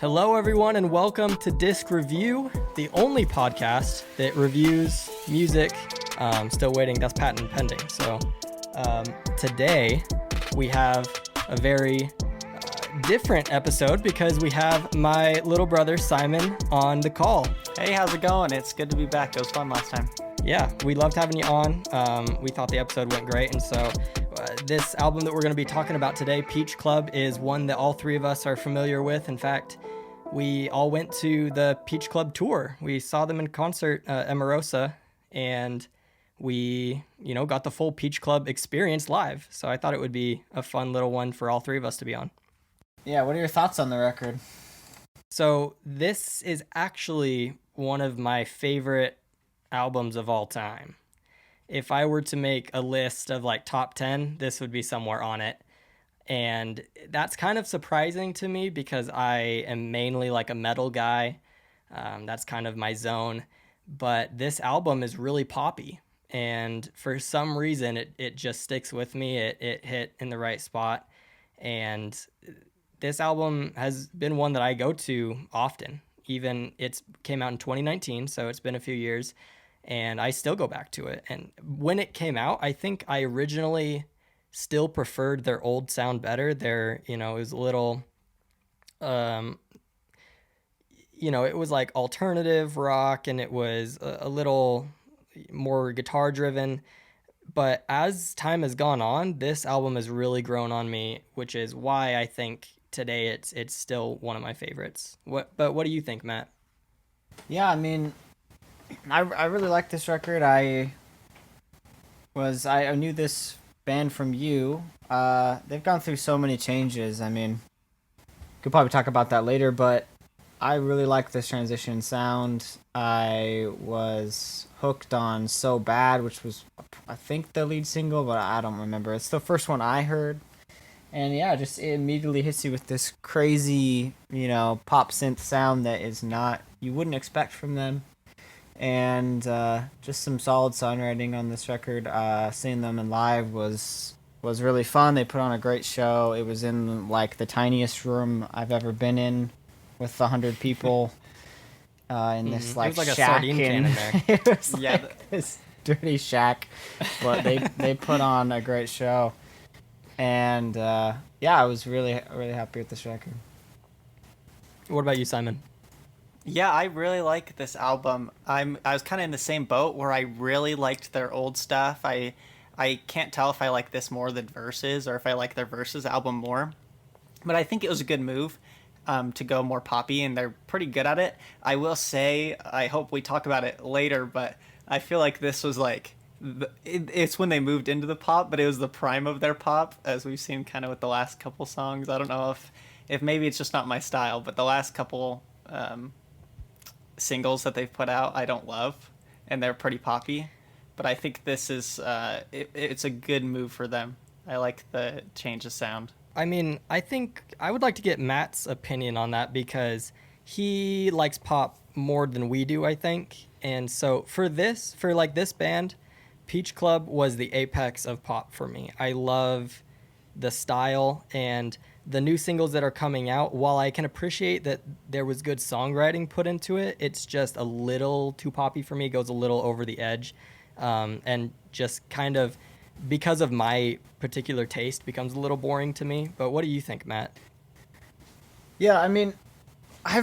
Hello, everyone, and welcome to Disc Review, the only podcast that reviews music. Still waiting, that's patent pending. So today we have a very different episode because we have my little brother Simon on the call. Hey, how's it going? It's good to be back. It was fun last time. Yeah, we loved having you on. We thought the episode went great, and so this album that we're going to be talking about today, Peach Club, is one that all three of us are familiar with. In fact, we all went to the Peach Club tour. We saw them in concert, Emarosa, and we, got the full Peach Club experience live. So I thought it would be a fun little one for all three of us to be on. Yeah, what are your thoughts on the record? So this is actually one of my favorite albums of all time. If I were to make a list of like top 10, this would be somewhere on it. And that's kind of surprising to me because I am mainly like a metal guy. That's kind of my zone. But this album is really poppy. And for some reason, it just sticks with me. It hit in the right spot. And this album has been one that I go to often. Even it came out in 2019, so it's been a few years. And I still go back to it. And when it came out, I think I originally still preferred their old sound better. It was a little, it was like alternative rock, and it was a little more guitar driven. But as time has gone on, this album has really grown on me, which is why I think today it's still one of my favorites. What do you think, Matt? Yeah, I mean, I really like this record. I knew this band from you. They've gone through so many changes. I mean, could probably talk about that later, but I really like this transition sound. I was hooked on So Bad, which was, I think, the lead single, but I don't remember. It's the first one I heard. And yeah, just it immediately hits you with this crazy, pop synth sound that is not, you wouldn't expect from them. And just some solid songwriting on this record. Seeing them in live was really fun. They put on a great show. It was in like the tiniest room I've ever been in, with 100 people in this like, it was like shack. A sardine can in there. It was like this dirty shack, but they put on a great show. And I was really really happy with this record. What about you, Simon? Yeah, I really like this album. I was kind of in the same boat where I really liked their old stuff. I can't tell if I like this more than Versus or if I like their Versus album more. But I think it was a good move to go more poppy, and they're pretty good at it. I will say, I hope we talk about it later, but I feel like this was like, it's when they moved into the pop, but it was the prime of their pop, as we've seen kind of with the last couple songs. I don't know if maybe it's just not my style, but the last couple singles that they've put out I don't love, and they're pretty poppy, but I think this is it's a good move for them. I like the change of sound. I mean, I think I would like to get Matt's opinion on that because he likes pop more than we do, I think. And so for this band, Peach Club was the apex of pop for me. I love the style, and the new singles that are coming out, while I can appreciate that there was good songwriting put into it, it's just a little too poppy for me. It goes a little over the edge, and just kind of, because of my particular taste, becomes a little boring to me. But what do you think, Matt? Yeah, I mean, I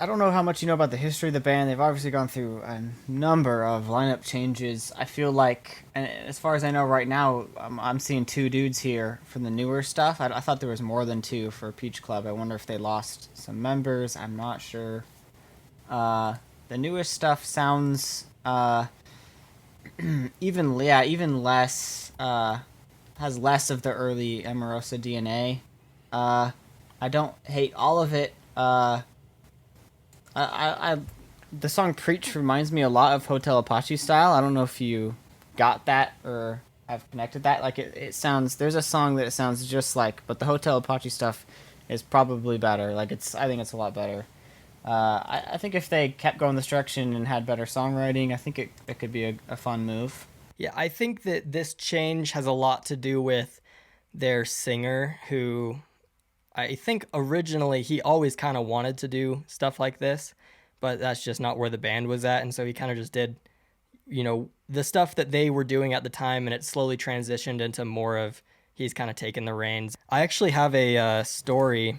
don't know how much you know about the history of the band. They've obviously gone through a number of lineup changes. I feel like, and as far as I know right now, I'm seeing two dudes here from the newer stuff. I thought there was more than two for Peach Club. I wonder if they lost some members. I'm not sure. The newest stuff sounds even less, has less of the early Emarosa DNA. I don't hate all of it. The song Preach reminds me a lot of Hotel Apache style. I don't know if you got that or have connected that. Like it sounds, there's a song that it sounds just like, but the Hotel Apache stuff is probably better. I think it's a lot better. I think if they kept going this direction and had better songwriting, I think it could be a fun move. Yeah, I think that this change has a lot to do with their singer, who I think originally he always kind of wanted to do stuff like this, but that's just not where the band was at. And so he kind of just did, the stuff that they were doing at the time, and it slowly transitioned into more of he's kind of taken the reins. I actually have a story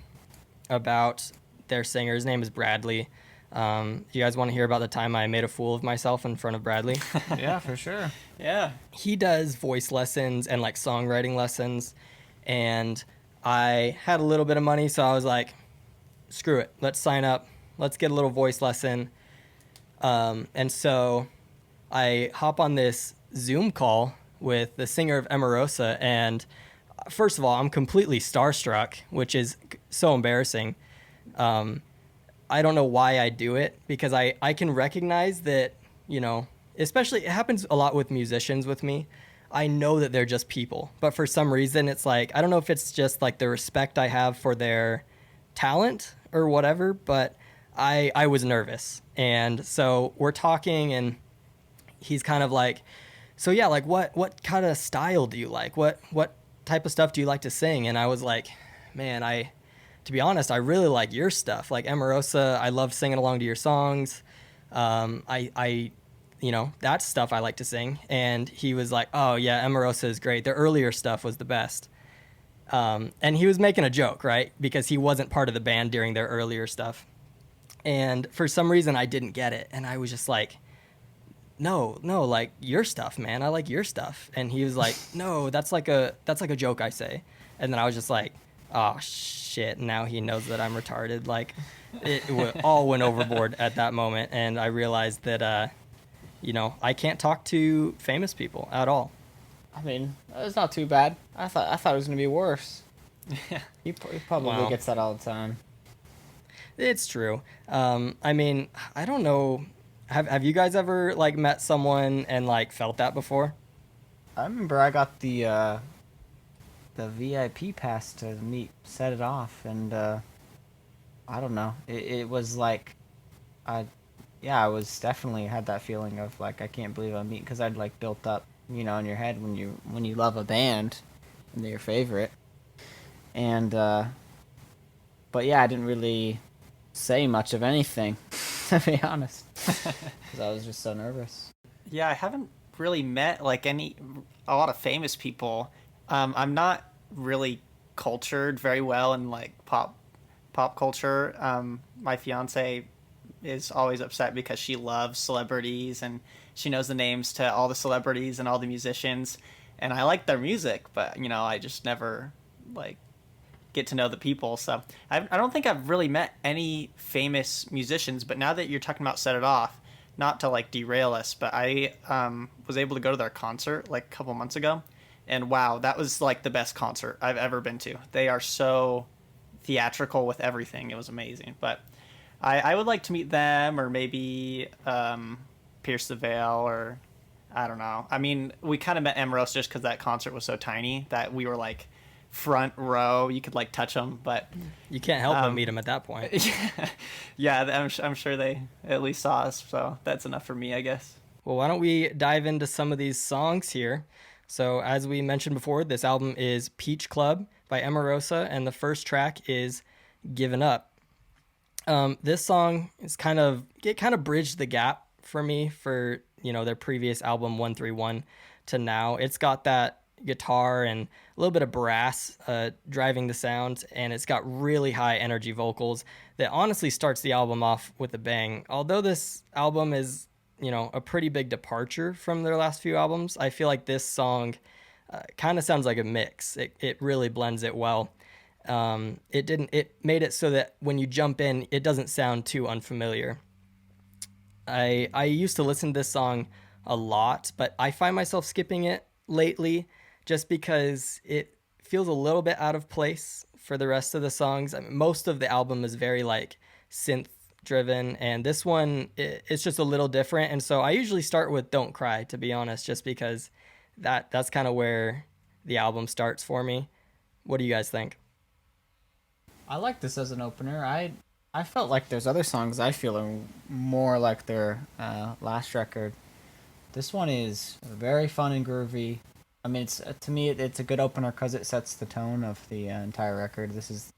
about their singer. His name is Bradley. You guys want to hear about the time I made a fool of myself in front of Bradley? Yeah, for sure. Yeah. He does voice lessons and like songwriting lessons, and I had a little bit of money, so I was like, screw it, let's sign up, let's get a little voice lesson. And so I hop on this Zoom call with the singer of Emarosa, and first of all, I'm completely starstruck, which is so embarrassing. I don't know why I do it, because I can recognize that, especially it happens a lot with musicians with me. I know that they're just people, but for some reason it's like, I don't know if it's just like the respect I have for their talent or whatever, but I was nervous. And so we're talking, and he's kind of like, so yeah, like what kind of style do you like? What type of stuff do you like to sing? And I was like, man, to be honest, I really like your stuff. Like Emarosa, I love singing along to your songs. I that stuff I like to sing. And he was like, oh yeah, Emarosa is great. The earlier stuff was the best. And he was making a joke, right? Because he wasn't part of the band during their earlier stuff. And for some reason I didn't get it. And I was just like, no, like your stuff, man. I like your stuff. And he was like, no, that's like a joke I say. And then I was just like, oh shit, now he knows that I'm retarded. Like all went overboard at that moment. And I realized that, I can't talk to famous people at all. I mean, it's not too bad. I thought it was gonna be worse. Yeah. He probably Wow. gets that all the time. It's true. I mean, I don't know. Have you guys ever like met someone and like felt that before? I remember I got the VIP pass to meet Set It Off, and I don't know. It was like, I was definitely had that feeling of like I can't believe I'm meeting, because I'd like built up, in your head when you love a band and they're your favorite, and but yeah, I didn't really say much of anything to be honest, because I was just so nervous. Yeah, I haven't really met like a lot of famous people. I'm not really cultured very well in like pop culture. My fiance is always upset because she loves celebrities and she knows the names to all the celebrities and all the musicians, and I like their music, but I just never like get to know the people. So I don't think I've really met any famous musicians. But now that you're talking about Set It Off, not to like derail us, but I was able to go to their concert like a couple months ago, and wow, that was like the best concert I've ever been to. They are so theatrical with everything. It was amazing. But I would like to meet them, or maybe Pierce the Veil, or I don't know. I mean, we kind of met Emarosa just because that concert was so tiny that we were like front row. You could like touch them, but You can't help but meet him at that point. yeah, I'm sure they at least saw us, so that's enough for me, I guess. Well, why don't we dive into some of these songs here? So, as we mentioned before, this album is Peach Club by Emarosa, and the first track is Given Up. This song is kind of bridged the gap for me for, their previous album 131 to now. It's got that guitar and a little bit of brass driving the sound, and it's got really high energy vocals that honestly starts the album off with a bang. Although this album is, a pretty big departure from their last few albums, I feel like this song kind of sounds like a mix. It really blends it well. It made it so that when you jump in, it doesn't sound too unfamiliar. I used to listen to this song a lot, but I find myself skipping it lately just because it feels a little bit out of place for the rest of the songs. I mean, most of the album is very like synth driven, and this one it's just a little different. And so I usually start with Don't Cry, to be honest, just because that's kind of where the album starts for me. What do you guys think? I like this as an opener. I felt like there's other songs I feel are more like their last record. This one is very fun and groovy. I mean, it's to me, it's a good opener because it sets the tone of the entire record.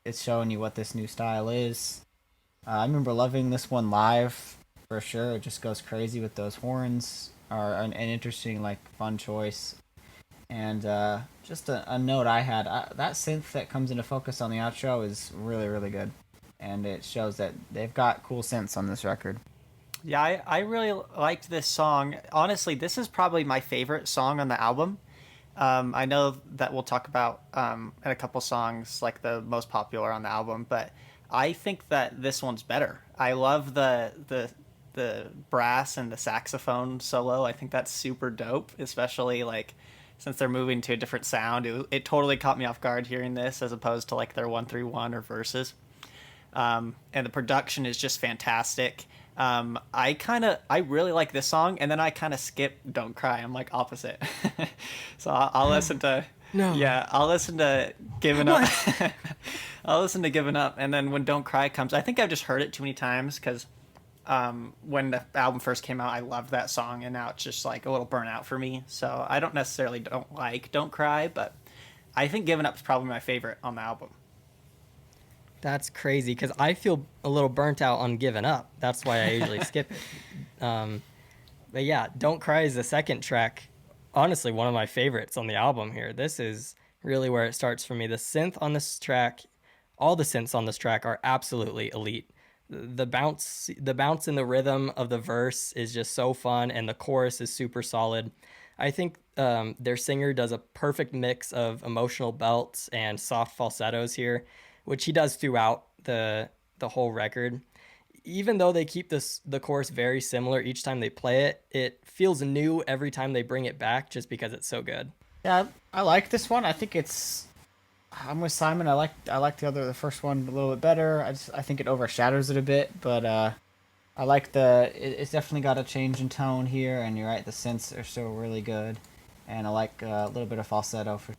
It's showing you what this new style is. I remember loving this one live for sure. It just goes crazy with those horns. Are an interesting, like, fun choice. And just a note I had, that synth that comes into focus on the outro is really, really good. And it shows that they've got cool synths on this record. Yeah, I really liked this song. Honestly, this is probably my favorite song on the album. I know that we'll talk about in a couple songs like the most popular on the album, but I think that this one's better. I love the brass and the saxophone solo. I think that's super dope, especially like since they're moving to a different sound. It totally caught me off guard hearing this as opposed to like their 131 or verses. And the production is just fantastic. I really like this song, and then I kind of skip "Don't Cry." I'm like opposite, so I'll listen to No. yeah, I'll listen to "Giving Up." I'll listen to "Giving Up," and then when "Don't Cry" comes, I think I've just heard it too many times because when the album first came out, I loved that song, and now it's just like a little burnout for me. So I don't necessarily don't like "Don't Cry," but I think "Giving Up" is probably my favorite on the album. That's crazy because I feel a little burnt out on Giving Up. That's why I usually skip it. But yeah, Don't Cry is the second track. Honestly, one of my favorites on the album here. This is really where it starts for me. The synth on this track, all the synths on this track are absolutely elite. The bounce in the rhythm of the verse is just so fun, and the chorus is super solid. I think their singer does a perfect mix of emotional belts and soft falsettos here, which he does throughout the whole record. Even though they keep the chorus very similar each time they play it, it feels new every time they bring it back just because it's so good. Yeah, I like this one. I think it's. I'm with Simon. I like the first one a little bit better. I think it overshadows it a bit, but I like it's definitely got a change in tone here, and you're right, the synths are still really good, and I like a little bit of falsetto for.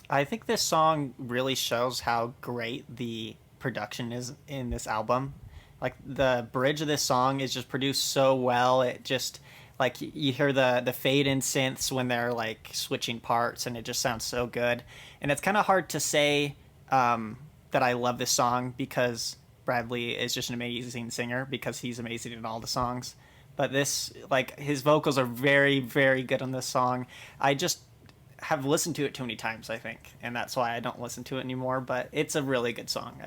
I think this song really shows how great the production is in this album. Like the bridge of this song is just produced so well. It just like you hear the fade in synths when they're like switching parts, and it just sounds so good. And it's kind of hard to say that I love this song because Bradley is just an amazing singer because he's amazing in all the songs. But this, like, his vocals are very, very good on this song. I just have listened to it too many times, I think, and that's why I don't listen to it anymore. But it's a really good song.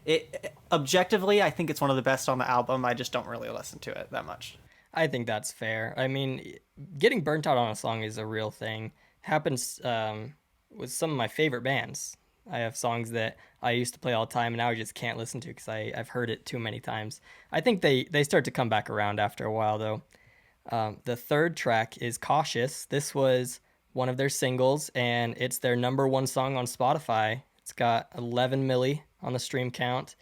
It objectively, I think it's one of the best on the album. I just don't really listen to it that much. I think that's fair. I mean, getting burnt out on a song is a real thing. Happens with some of my favorite bands. I have songs that I used to play all the time and now I just can't listen to because I've heard it too many times. I think they start to come back around after a while, though. The third track is Cautious. This was one of their singles, and it's their number one song on Spotify. It's got 11 milli on the stream count,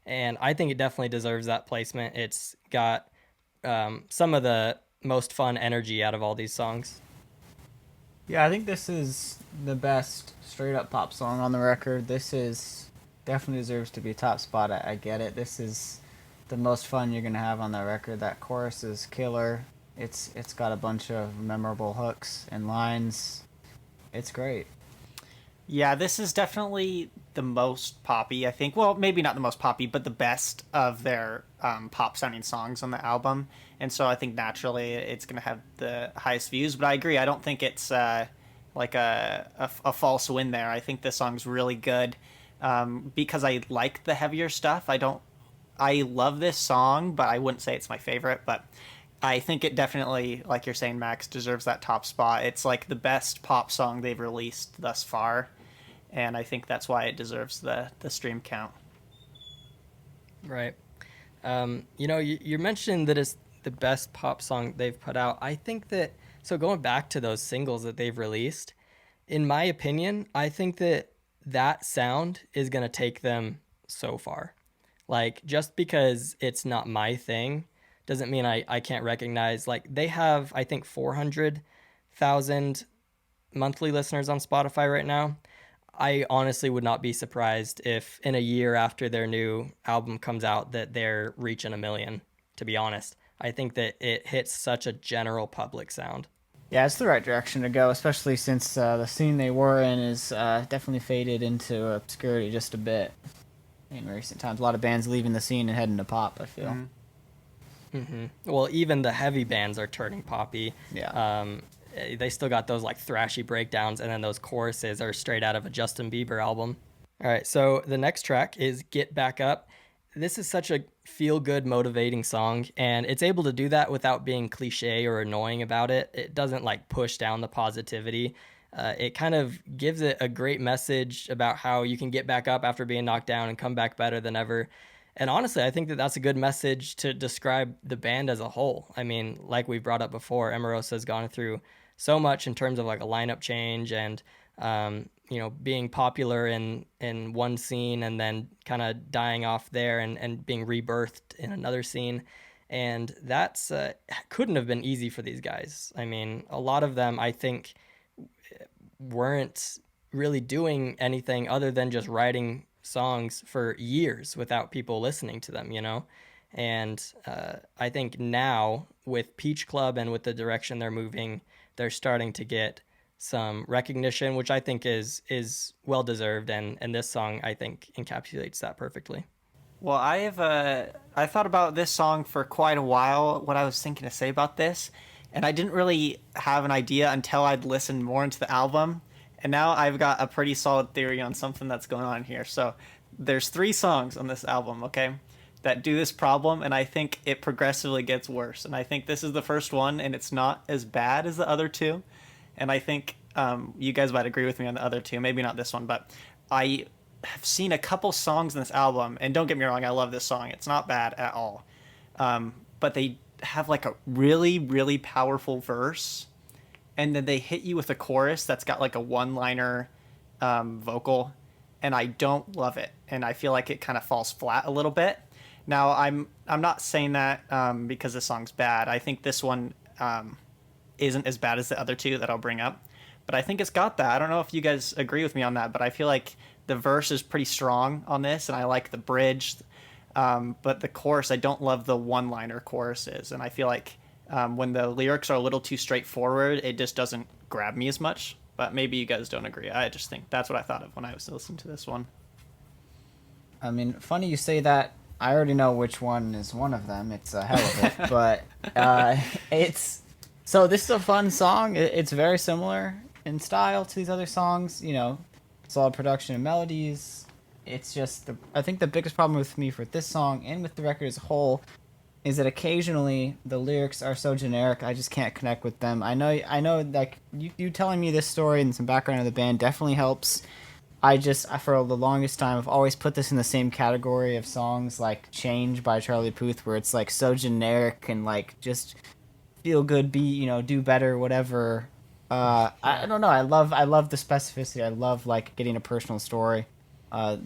and I think it definitely deserves that placement. It's got some of the most fun energy out of all these songs. Yeah, I think this is the best straight up pop song on the record. This is definitely deserves to be top spot. I get it. This is the most fun you're gonna have on that record. That chorus is killer. It's got a bunch of memorable hooks and lines. It's great. Yeah, this is definitely the most poppy, I think. Well, maybe not the most poppy, but the best of their pop sounding songs on the album. And so I think naturally it's going to have the highest views. But I agree. I don't think it's like a false win there. I think this song's really good because I like the heavier stuff. I love this song, but I wouldn't say it's my favorite. But I think it definitely, like you're saying, Max, deserves that top spot. It's like the best pop song they've released thus far. And I think that's why it deserves the stream count. Right. You mentioned that it's the best pop song they've put out. I think that, so going back to those singles that they've released, in my opinion, I think that sound is going to take them so far. Like, just because it's not my thing doesn't mean I can't recognize, like, they have, I think, 400,000 monthly listeners on Spotify right now. I honestly would not be surprised if in a year after their new album comes out that they're reaching 1 million, to be honest. I think that it hits such a general public sound. Yeah, it's the right direction to go, especially since the scene they were in is definitely faded into obscurity just a bit in recent times. A lot of bands leaving the scene and heading to pop, I feel. Mm-hmm. Well, even the heavy bands are turning poppy. Yeah. They still got those like thrashy breakdowns, and then those choruses are straight out of a Justin Bieber album. All right, so the next track is Get Back Up. This is such a feel good, motivating song, and it's able to do that without being cliche or annoying about it. It doesn't like push down the positivity. It kind of gives it a great message about how you can get back up after being knocked down and come back better than ever. And honestly, I think that that's a good message to describe the band as a whole. I mean, like we brought up before, Emarosa has gone through so much in terms of like a lineup change and being popular in one scene and then kind of dying off there and being rebirthed in another scene. And that's couldn't have been easy for these guys. I mean, a lot of them, I think, weren't really doing anything other than just writing songs for years without people listening to them, you know? And I think now with Peach Club and with the direction they're moving, they're starting to get some recognition, which I think is well deserved, and this song I think encapsulates that perfectly. Well, I thought about this song for quite a while, what I was thinking to say about this, and I didn't really have an idea until I'd listened more into the album, and now I've got a pretty solid theory on something that's going on here. So there's 3 songs on this album, okay, that do this problem, and I think it progressively gets worse. And I think this is the first one, and it's not as bad as the other 2. And I think you guys might agree with me on the other 2, maybe not this one, but I have seen a couple songs in this album, and don't get me wrong, I love this song. It's not bad at all. But they have like a really, really powerful verse, and then they hit you with a chorus that's got like a one-liner vocal, and I don't love it. And I feel like it kind of falls flat a little bit. Now, I'm not saying that because the song's bad. I think this one isn't as bad as the other 2 that I'll bring up. But I think it's got that. I don't know if you guys agree with me on that, but I feel like the verse is pretty strong on this, and I like the bridge. But the chorus, I don't love the one-liner choruses. And I feel like when the lyrics are a little too straightforward, it just doesn't grab me as much. But maybe you guys don't agree. I just think that's what I thought of when I was listening to this one. I mean, funny you say that. I already know which one is one of them. It's a hell of it. But it's... So this is a fun song. It's very similar in style to these other songs. You know, solid production and melodies. It's just... I think the biggest problem with me for this song and with the record as a whole is that occasionally the lyrics are so generic I just can't connect with them. I know like you telling me this story and some background of the band definitely helps. I for the longest time, I've always put this in the same category of songs like Change by Charlie Puth, where it's like so generic and like just feel good, do better, whatever. I don't know. I love the specificity. I love like getting a personal story.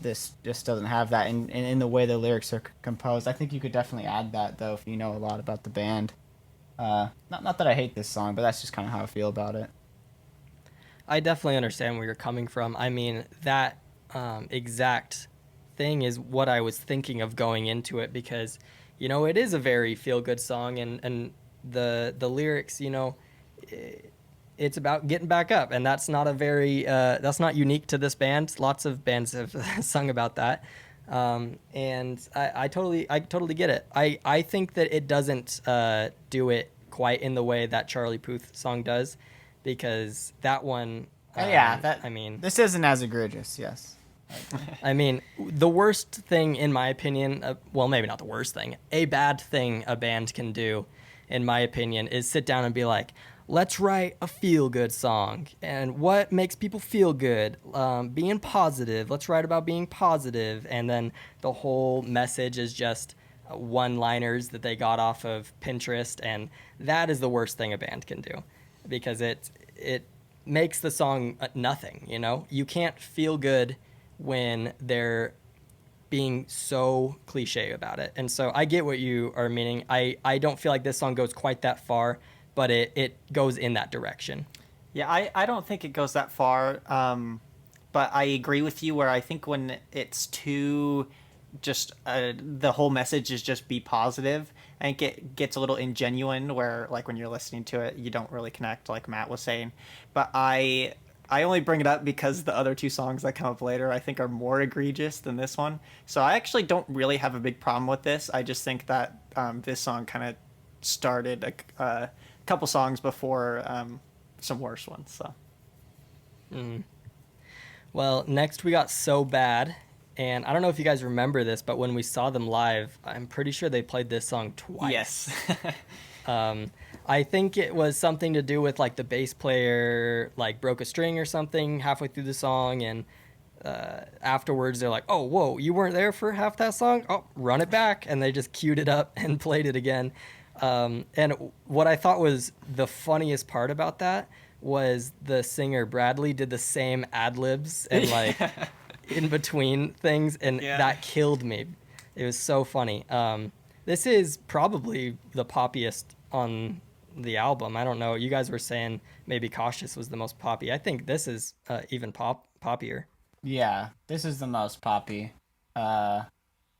This just doesn't have that in the way the lyrics are composed. I think you could definitely add that though if you know a lot about the band. Not that I hate this song, but that's just kind of how I feel about it. I definitely understand where you're coming from. I mean, that exact thing is what I was thinking of going into it because, it is a very feel-good song, and the lyrics, it's about getting back up, and that's not that's not unique to this band. Lots of bands have sung about that, and I totally get it. I think that it doesn't do it quite in the way that Charlie Puth song does. Because that one, this isn't as egregious, yes. I mean, the worst thing, in my opinion, well, maybe not the worst thing, a bad thing a band can do, in my opinion, is sit down and be like, let's write a feel-good song. And what makes people feel good? Being positive. Let's write about being positive. And then the whole message is just one-liners that they got off of Pinterest. And that is the worst thing a band can do. Because it makes the song nothing, You can't feel good when they're being so cliche about it. And so I get what you are meaning. I don't feel like this song goes quite that far, but it goes in that direction. Yeah, I don't think it goes that far, but I agree with you where I think when it's too just the whole message is just be positive, and it gets a little ingenuine where like when you're listening to it you don't really connect like Matt was saying. But I only bring it up because the other two songs that come up later I think are more egregious than this one. So I actually don't really have a big problem with this. I just think that this song kind of started a couple songs before some worse ones. So Well, next we got So Bad. And I don't know if you guys remember this, but when we saw them live, I'm pretty sure they played this song yes. twice. I think it was something to do with like the bass player like broke a string or something halfway through the song, and afterwards they're like, "Oh, whoa, you weren't there for half that song? Oh, run it back!" And they just queued it up and played it again. And what I thought was the funniest part about that was the singer Bradley did the same ad libs and like in between things, and Yeah. that killed me. It was so funny. This is probably the poppiest on the album. I don't know. You guys were saying maybe Cautious was the most poppy. I think this is even poppier. Yeah, this is the most poppy. Uh,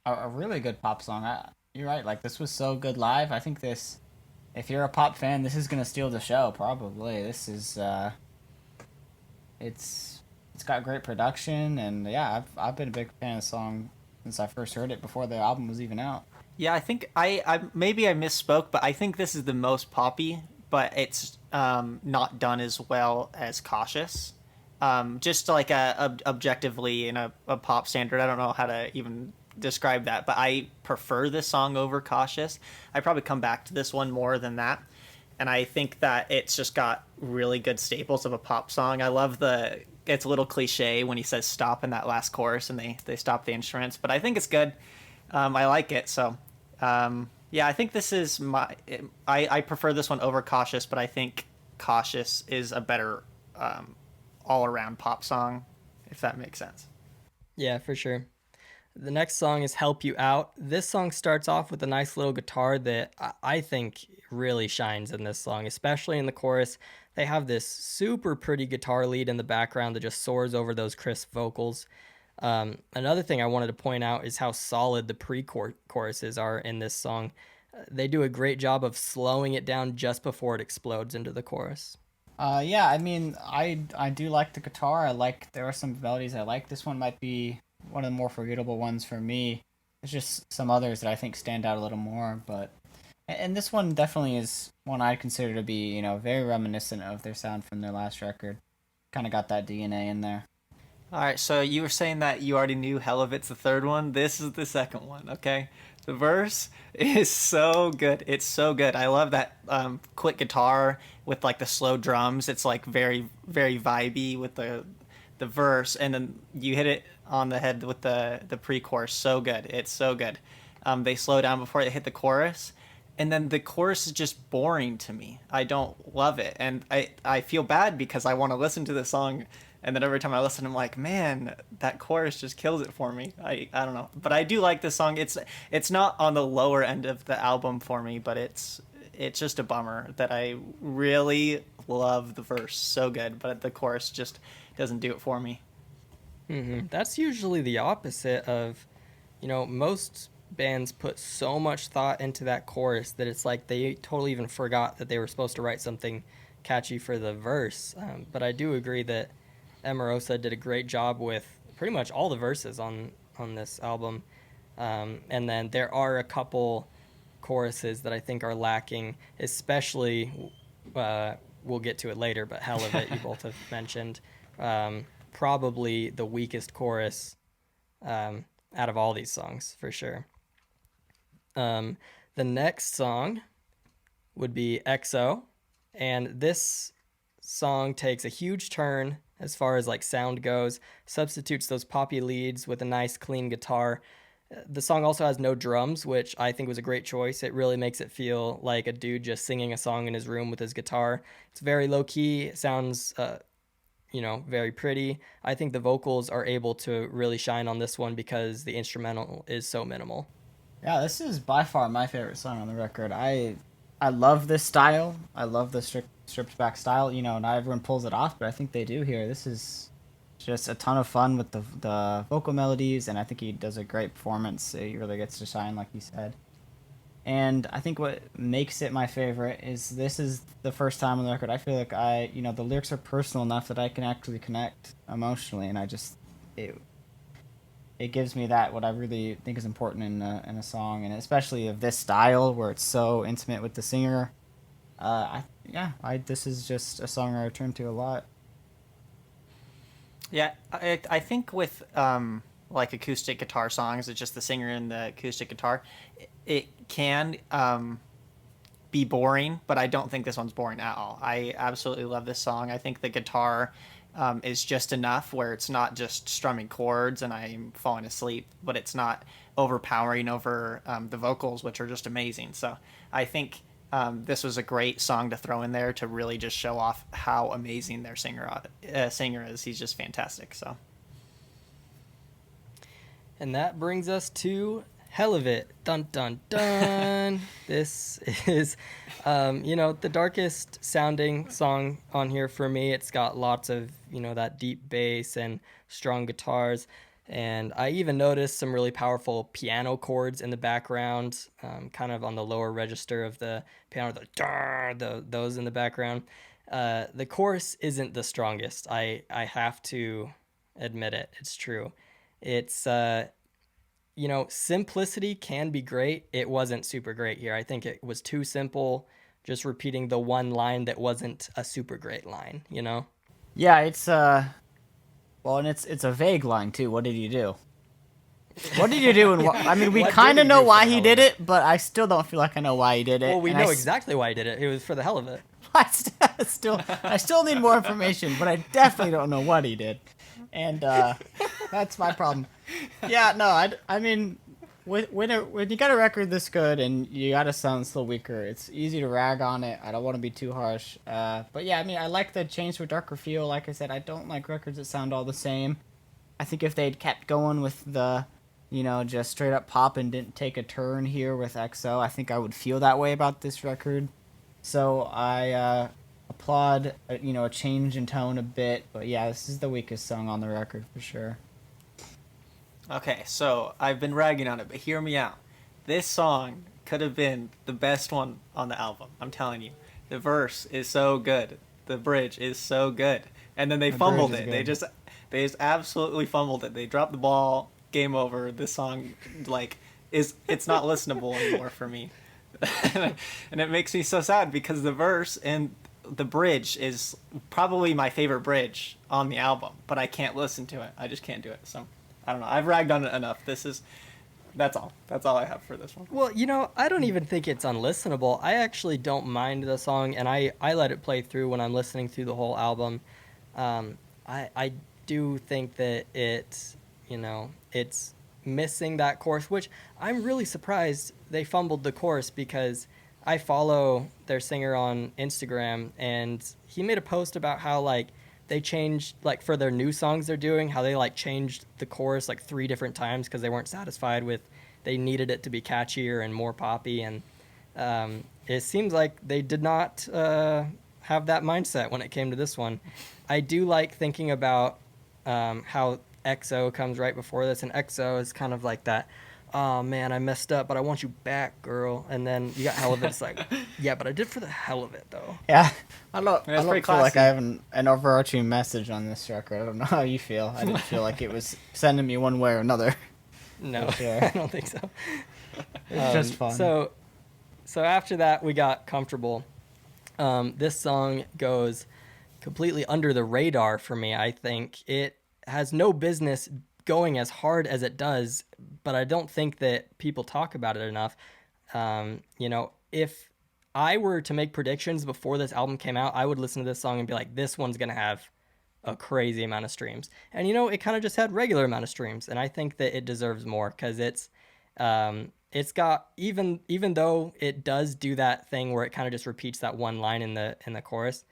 a really good pop song. You're right. Like this was so good live. I think this, if you're a pop fan, this is gonna steal the show. Probably. This is it's got great production, and yeah, I've been a big fan of the song since I first heard it before the album was even out. Yeah, I think I maybe I misspoke, but I think this is the most poppy, but it's not done as well as Cautious. Just like objectively in a pop standard, I don't know how to even describe that, but I prefer this song over Cautious. I probably come back to this one more than that, and I think that it's just got really good staples of a pop song. I love the it's a little cliche when he says stop in that last chorus and they stop the instruments, but I think it's good. I like it. So, yeah, I think this is I prefer this one over Cautious, but I think Cautious is a better all around pop song, if that makes sense. Yeah, for sure. The next song is Help You Out. This song starts off with a nice little guitar that I think really shines in this song, especially in the chorus. They have this super pretty guitar lead in the background that just soars over those crisp vocals. Another thing I wanted to point out is how solid the pre-choruses are in this song. They do a great job of slowing it down just before it explodes into the chorus. Yeah, I mean, I do like the guitar. I like there are some melodies I like. This one might be one of the more forgettable ones for me. There's just some others that I think stand out a little more, but and this one definitely is one I consider to be, very reminiscent of their sound from their last record. Kind of got that DNA in there. All right, so you were saying that you already knew Hell of It's the third one. This is the second one, okay? The verse is so good. It's so good. I love that quick guitar with like the slow drums. It's like very very vibey with the verse, and then you hit it on the head with the pre-chorus. So good. It's so good. They slow down before they hit the chorus, and then the chorus is just boring to me. I don't love it, and I feel bad because I want to listen to the song, and then every time I listen, I'm like, man, that chorus just kills it for me. I don't know, but I do like this song. It's not on the lower end of the album for me, but it's just a bummer that I really love the verse so good, but the chorus just doesn't do it for me. That's usually the opposite of, most bands put so much thought into that chorus that it's like they totally even forgot that they were supposed to write something catchy for the verse. But I do agree that Emarosa did a great job with pretty much all the verses on this album. And then there are a couple choruses that I think are lacking, especially, we'll get to it later, but Hell of It, you both have mentioned. Probably the weakest chorus out of all these songs, for sure. The next song would be EXO, and this song takes a huge turn as far as like sound goes, substitutes those poppy leads with a nice clean guitar. The song also has no drums, which I think was a great choice. It really makes it feel like a dude just singing a song in his room with his guitar. It's very low key. It sounds, very pretty. I think the vocals are able to really shine on this one because the instrumental is so minimal. Yeah, this is by far my favorite song on the record. I love this style. I love the stripped back style. Not everyone pulls it off, but I think they do here. This is just a ton of fun with the vocal melodies, and I think he does a great performance. He really gets to shine, like you said. And I think what makes it my favorite is this is the first time on the record I feel like the lyrics are personal enough that I can actually connect emotionally, and it it gives me that what I really think is important in a song, and especially of this style where it's so intimate with the singer. I this is just a song I return to a lot. Yeah, I think with like acoustic guitar songs, it's just the singer and the acoustic guitar. It can be boring, but I don't think this one's boring at all. I absolutely love this song. I think the guitar is just enough where it's not just strumming chords and I'm falling asleep, but it's not overpowering over the vocals, which are just amazing. So I think this was a great song to throw in there to really just show off how amazing their singer is. He's just fantastic. So. And that brings us to Hell of It. Dun dun dun. This is, the darkest sounding song on here for me. It's got lots of, that deep bass and strong guitars. And I even noticed some really powerful piano chords in the background, kind of on the lower register of the piano, those in the background. The chorus isn't the strongest. I have to admit it. It's true. It's simplicity can be great. It wasn't super great here. I think it was too simple, just repeating the one line that wasn't a super great line. Yeah, it's well, and it's a vague line too. What did you do? What did you do? And I mean, we What kind did of he know do for why the he hell did of it? it, but I still don't feel like I know why he did it. Well, we And know exactly why he did it. It was for the hell of it. I still need more information, but I definitely don't know what he did, and that's my problem. Yeah, no, I mean, when you got a record this good and you got to sound still weaker, it's easy to rag on it. I don't want to be too harsh, but yeah, I mean, I like the change to a darker feel. Like I said, I don't like records that sound all the same. I think if they'd kept going with the, just straight up pop and didn't take a turn here with XO, I think I would feel that way about this record. So I applaud, a change in tone a bit. But yeah, this is the weakest song on the record for sure. Okay, so I've been ragging on it, but hear me out. This song could have been the best one on the album. I'm telling you. The verse is so good. The bridge is so good. And then they The fumbled bridge is it. good. They just absolutely fumbled it. They dropped the ball. Game over. This song it's not listenable anymore for me. And it makes me so sad because the verse and the bridge is probably my favorite bridge on the album, but I can't listen to it. I just can't do it. So I don't know. I've ragged on it enough. That's all. That's all I have for this one. Well, I don't even think it's unlistenable. I actually don't mind the song, and I let it play through when I'm listening through the whole album. I do think that it's missing that chorus, which I'm really surprised they fumbled the chorus because I follow their singer on Instagram, and he made a post about how they changed for their new songs they're doing, how they changed the chorus 3 different times because they weren't satisfied with, they needed it to be catchier and more poppy, and it seems like they did not have that mindset when it came to this one. I do like thinking about how XO comes right before this, and XO is kind of like that, oh man, I messed up, but I want you back, girl. And then you got Hell of It. It's like, yeah, but I did for the hell of it, though. Yeah, I don't That's feel pretty like classy. I have an overarching message on this record. I don't know how you feel. I didn't feel like it was sending me one way or another. No, Sure. I don't think so. It's just fun. So after that, we got Comfortable. This song goes completely under the radar for me. I think it has no business going as hard as it does, but I don't think that people talk about it enough. If I were to make predictions before this album came out, I would listen to this song and be like, this one's going to have a crazy amount of streams. And, it kind of just had regular amount of streams. And I think that it deserves more because it's got, even though it does do that thing where it kind of just repeats that one line in the chorus,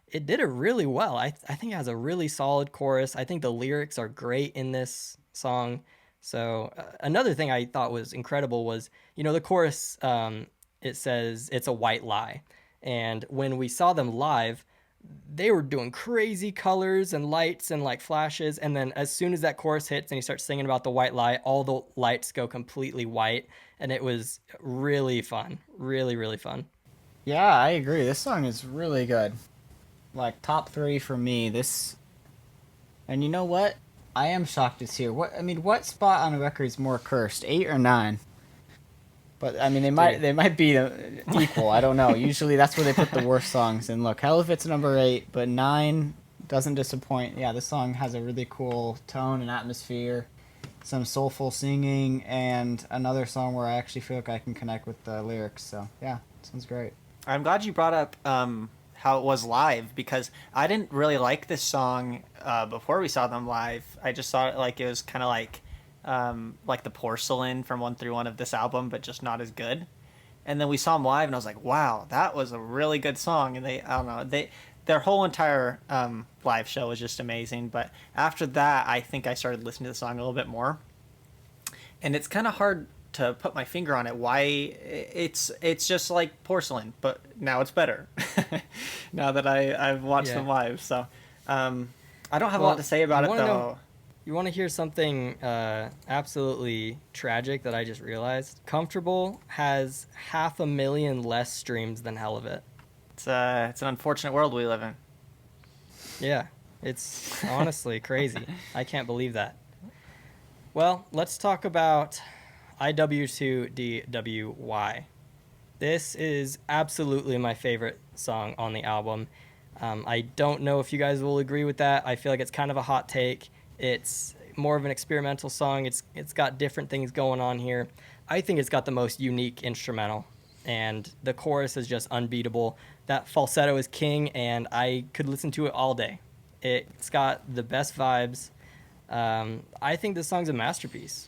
it did it really well. I think it has a really solid chorus. I think the lyrics are great in this song. So another thing I thought was incredible was, the chorus, it says it's a white lie. And when we saw them live, they were doing crazy colors and lights and like flashes, and then as soon as that chorus hits and he starts singing about the white light, all the lights go completely white, and it was really fun, really really fun. Yeah, I agree. This song is really good. Like top three for me. This, and you know what? I am shocked it's here. What spot on a record is more cursed, 8 or 9? But I mean, Dude. they might be equal. I don't know. Usually, that's where they put the worst songs. And look, hell if it's number 8, but 9 doesn't disappoint. Yeah, this song has a really cool tone and atmosphere, some soulful singing, and another song where I actually feel like I can connect with the lyrics. So yeah, sounds great. I'm glad you brought up how it was live, because I didn't really like this song before we saw them live. I just saw it like it was kind of like the porcelain from 1 through 1 of this album, but just not as good. And then we saw them live, and I was like, wow, that was a really good song. And I don't know, their whole entire live show was just amazing. But after that, I think I started listening to the song a little bit more, and it's kind of hard to put my finger on it why it's just like porcelain, but now it's better. Now that I've watched Yeah. them live, so I don't have a lot Well, to say about you it want to know though. you want to hear something absolutely tragic that I just realized? Comfortable has 500,000 less streams than Hell of It. It's an unfortunate world we live in. Yeah, it's honestly crazy. I can't believe that. Well, let's talk about IW2DWY. This is absolutely my favorite song on the album. I don't know if you guys will agree with that. I feel like it's kind of a hot take. It's more of an experimental song. It's got different things going on here. I think it's got the most unique instrumental, and the chorus is just unbeatable. That falsetto is king, and I could listen to it all day. It's got the best vibes. I think this song's a masterpiece.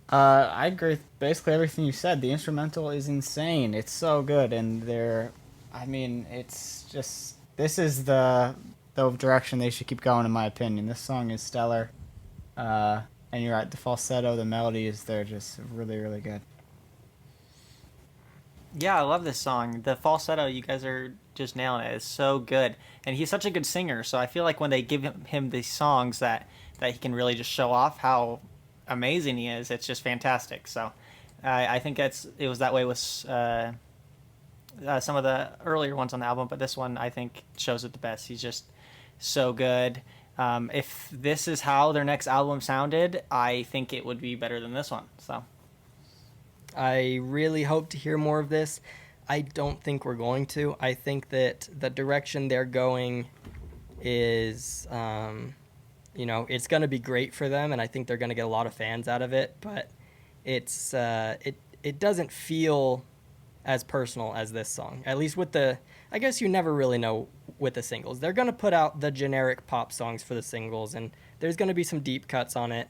I agree with basically everything you said. The instrumental is insane. It's so good, and I mean, it's just this is the direction they should keep going, in my opinion. This song is stellar. And you're right, the falsetto, the melodies, they're just really, really good. Yeah, I love this song. The falsetto, you guys are just nailing it. It's so good, and he's such a good singer. So I feel like when they give him these songs that he can really just show off how amazing he is, it's just fantastic. So I think it was that way with some of the earlier ones on the album, but this one I think shows it the best. He's just so good. If this is how their next album sounded, I think it would be better than this one. So I really hope to hear more of this. I don't think we're going to. I think that the direction they're going is, it's going to be great for them, and I think they're going to get a lot of fans out of it. But it doesn't feel as personal as this song. At least with I guess you never really know with the singles. They're going to put out the generic pop songs for the singles, and there's going to be some deep cuts on it.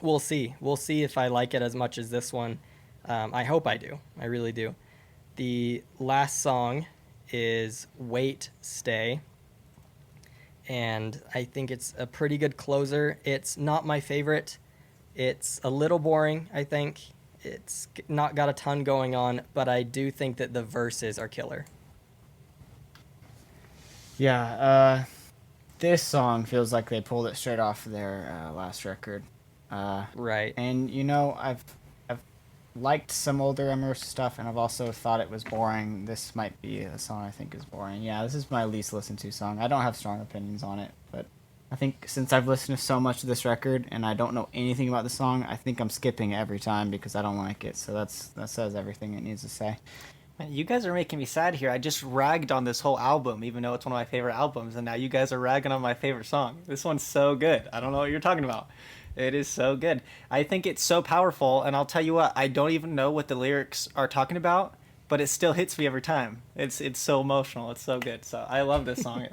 We'll see. We'll see if I like it as much as this one. I hope I do. I really do. The last song is Wait, Stay. And I think it's a pretty good closer. It's not my favorite. It's a little boring, I think. It's not got a ton going on, but I do think that the verses are killer. Yeah, this song feels like they pulled it straight off their last record. Right. And I've liked some older Emarosa stuff, and I've also thought it was boring. This might be a song I think is boring. Yeah, this is my least listened to song. I don't have strong opinions on it, but I think since I've listened to so much of this record and I don't know anything about the song, I think I'm skipping it every time because I don't like it. So that says everything it needs to say. man, you guys are making me sad here. I just ragged on this whole album, even though it's one of my favorite albums, and now you guys are ragging on my favorite song. This one's so good. I don't know what you're talking about. It is so good. I think it's so powerful, and I'll tell you what, I don't even know what the lyrics are talking about, but it still hits me every time. It's so emotional. It's so good. So I love this song.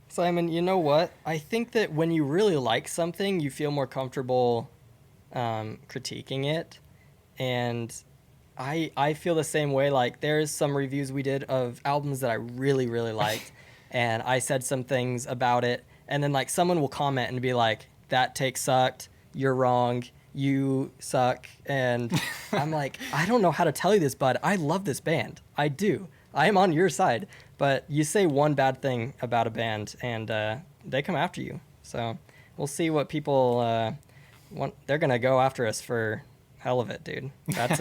Simon, you know what? I think that when you really like something, you feel more comfortable critiquing it. And I feel the same way. Like, there's some reviews we did of albums that I really, really liked. And I said some things about it. And then, like, someone will comment and be like, that take sucked. You're wrong. You suck. And I'm like, I don't know how to tell you this, bud. I love this band. I do. I am on your side. But you say one bad thing about a band, and they come after you. So we'll see what people want. They're gonna go after us for hell of it, dude. That's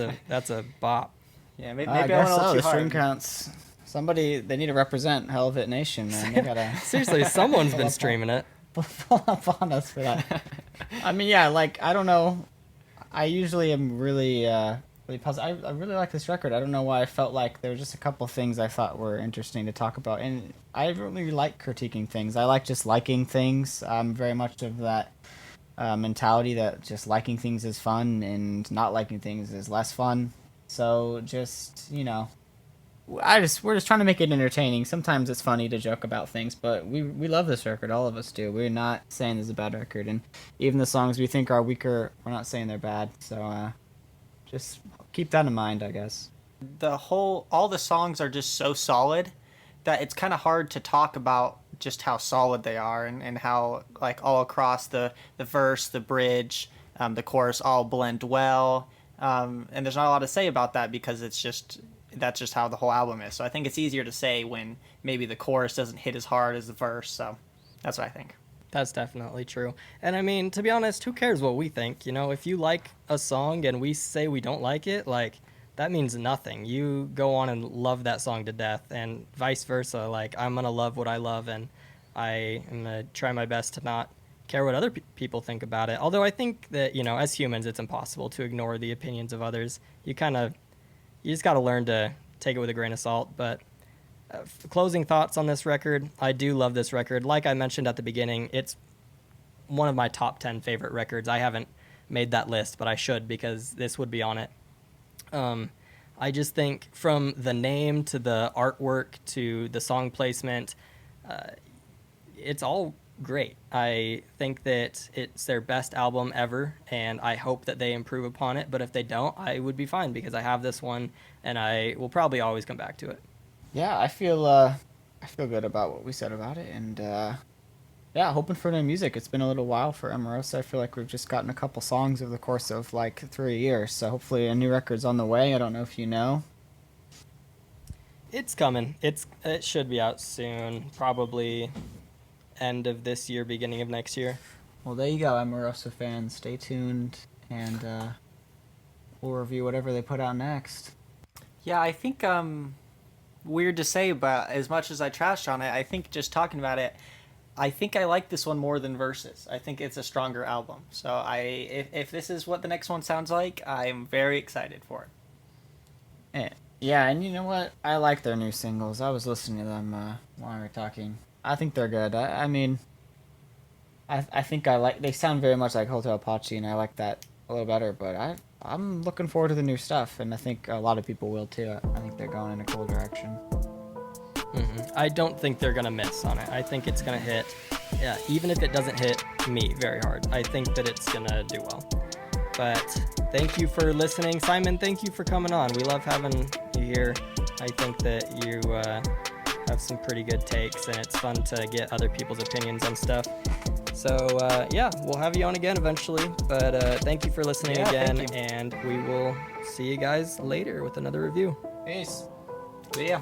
a bop. Yeah, maybe I I guess went a little so. too The stream hard. counts. Somebody, they need to represent Hell of It Nation, man. They gotta Seriously, someone's been streaming it. pull up on us for that. I mean, yeah, like, I don't know. I usually am really, really positive. I really like this record. I don't know why I felt like there were just a couple things I thought were interesting to talk about. And I really like critiquing things. I like just liking things. I'm very much of that mentality that just liking things is fun and not liking things is less fun. So just, you know, we're just trying to make it entertaining. Sometimes it's funny to joke about things, but we love this record. All of us do. We're not saying it's a bad record, and even the songs we think are weaker, we're not saying they're bad. So just keep that in mind, I guess. All the songs are just so solid that it's kind of hard to talk about just how solid they are, and how, like, all across the verse, the bridge, the chorus all blend well. And there's not a lot to say about that because that's just how the whole album is. So I think it's easier to say when maybe the chorus doesn't hit as hard as the verse. So that's what I think. That's definitely true. And I mean, to be honest, who cares what we think? You know, if you like a song and we say we don't like it, like, that means nothing. You go on and love that song to death, and vice versa. Like, I'm going to love what I love, and I am going to try my best to not care what other people think about it. Although I think that, you know, as humans, it's impossible to ignore the opinions of others. You just got to learn to take it with a grain of salt. But closing thoughts on this record, I do love this record. Like I mentioned at the beginning, it's one of my top 10 favorite records. I haven't made that list, but I should, because this would be on it. I just think from the name to the artwork to the song placement, it's all great. I think that it's their best album ever, and I hope that they improve upon it. But if they don't, I would be fine, because I have this one, and I will probably always come back to it. Yeah, I feel good about what we said about it, and yeah, hoping for new music. It's been a little while for Emarosa. I feel like we've just gotten a couple songs over the course of like 3 years, so hopefully a new record's on the way. I don't know if you know. It's coming. It should be out soon, probably end of this year, beginning of next year. Well, there you go, Emarosa fans. Stay tuned, and we'll review whatever they put out next. Yeah, I think weird to say, but as much as I trashed on it, I think just talking about it, I think I like this one more than Versus. I think it's a stronger album. So if this is what the next one sounds like, I'm very excited for it. Yeah, and you know what? I like their new singles. I was listening to them while we were talking. I think they're good. I mean, I think they sound very much like Hotel Apache, and I like that a little better, but I'm looking forward to the new stuff, and I think a lot of people will too. I think they're going in a cool direction. I don't think they're going to miss on it. I think it's going to hit, even if it doesn't hit me very hard, I think that it's going to do well. But thank you for listening. Simon, thank you for coming on. We love having you here. I think that you have some pretty good takes, and it's fun to get other people's opinions on stuff. So, yeah, we'll have you on again eventually. But thank you for listening again, and we will see you guys later with another review. Peace. See ya.